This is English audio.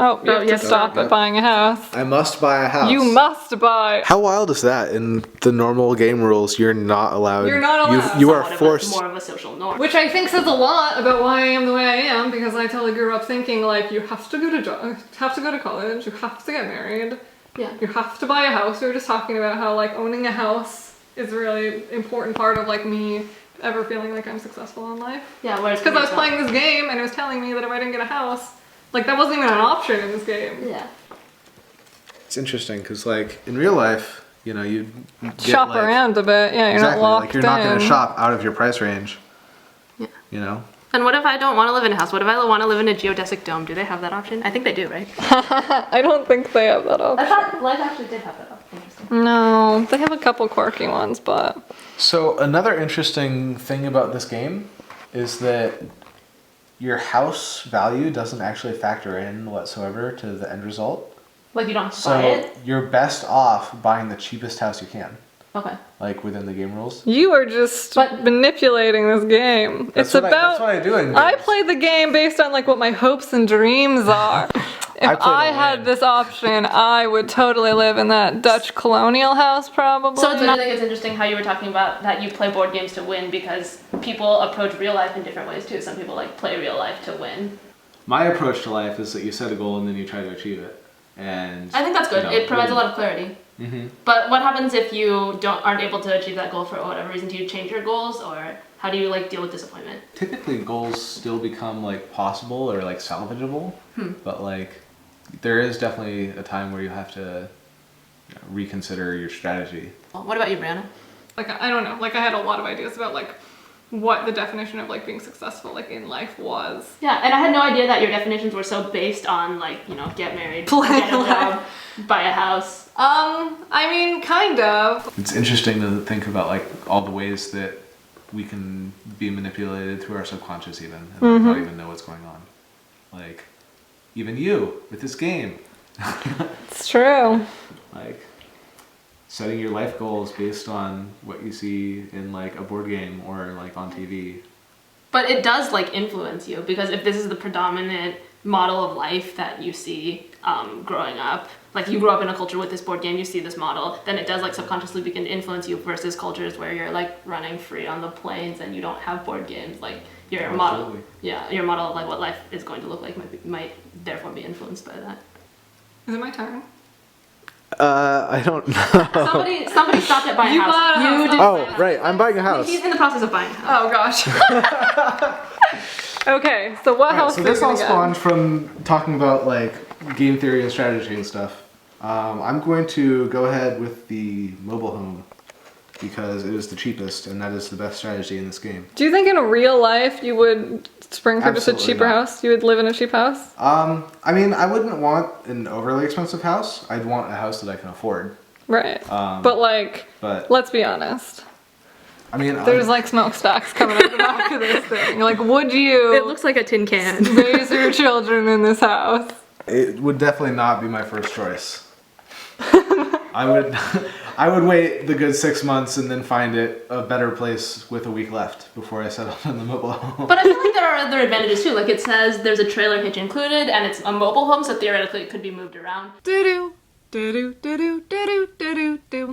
Oh, you have to yes, stop at buying a house. I must buy a house. You must buy. How wild is that? In the normal game rules, you're not allowed. You're not allowed. You are Somewhat forced. more of a social norm. Which I think says a lot about why I am the way I am, because I totally grew up thinking like you have to go to college, you have to get married, Yeah. you have to buy a house. We were just talking about how like owning a house is a really important part of like me ever feeling like I'm successful in life. Yeah, whereas Because I was playing this game and it was telling me that if I didn't get a house, like that wasn't even an option in this game. Yeah. It's interesting because, like, in real life, you know, you get, Shop like, around a bit, yeah. You're exactly, not locked like you're not going to in. shop out of your price range. Yeah. You know. And what if I don't want to live in a house? What if I want to live in a geodesic dome? Do they have that option? I think they do, right? I don't think they have that option. I thought Life actually did have that option. Interesting. No, they have a couple quirky ones, but So another interesting thing about this game is that your house value doesn't actually factor in whatsoever to the end result. Like you don't have to So buy it? you're best off buying the cheapest house you can, Okay. like within the game rules. you are just manipulating this game. That's It's what about. that's what I do in I games. play the game based on like what my hopes and dreams are. If I play to I had win. this option, I would totally live in that Dutch colonial house, probably. So I think it's interesting how you were talking about that you play board games to win because people approach real life in different ways too. Some people like play real life to win. My approach to life is that you set a goal and then you try to achieve it. And I think that's good. you know, It provides a lot of clarity. Mm-hmm. But what happens if you aren't able to achieve that goal for whatever reason? Do you change your goals or how do you like deal with disappointment? Typically, goals still become like possible or like salvageable, but like there is definitely a time where you have to reconsider your strategy. Well, what about you, Brianna? like I don't know. Like I had a lot of ideas about like what the definition of like being successful like in life was. Yeah, and I had no idea that your definitions were so based on like, you know, get married, Play get a life. job, buy a house. I mean, kind of. It's interesting to think about like all the ways that we can be manipulated through our subconscious even and like, not even know what's going on. Like even you with this game. It's true. Like setting your life goals based on what you see in like a board game or like on TV. But it does like influence you because if this is the predominant model of life that you see growing up, like you grew up in a culture with this board game, you see this model, then it does like subconsciously begin to influence you versus cultures where you're like running free on the plains and you don't have board games. Like your model, Absolutely. yeah, your model of like what life is going to look like might therefore be influenced by that. Is it my turn? I don't know. Somebody stopped at buying You a house. bought a house. You did. Oh, right. I'm buying a house. He's in the process of buying a house. Oh gosh. Okay, so what house So are you this all gonna get? spawned from talking about like game theory and strategy and stuff. I'm going to go ahead with the mobile home because it is the cheapest and that is the best strategy in this game. Do you think in real life you would spring for just a Absolutely cheaper not. house? You would live in a cheap house? I mean, I wouldn't want an overly expensive house. I'd want a house that I can afford. Right. But like, But let's be honest. I mean, There's like smokestacks coming out the back of this thing. Like, would you It looks like a tin can. raise your children in this house? it would definitely not be my first choice. I would wait the good 6 months and then find it a better place with a week left before I settled on the mobile home. But I feel like there are other advantages too. Like it says there's a trailer hitch included and it's a mobile home, so theoretically it could be moved around. Do do do do do do do do do.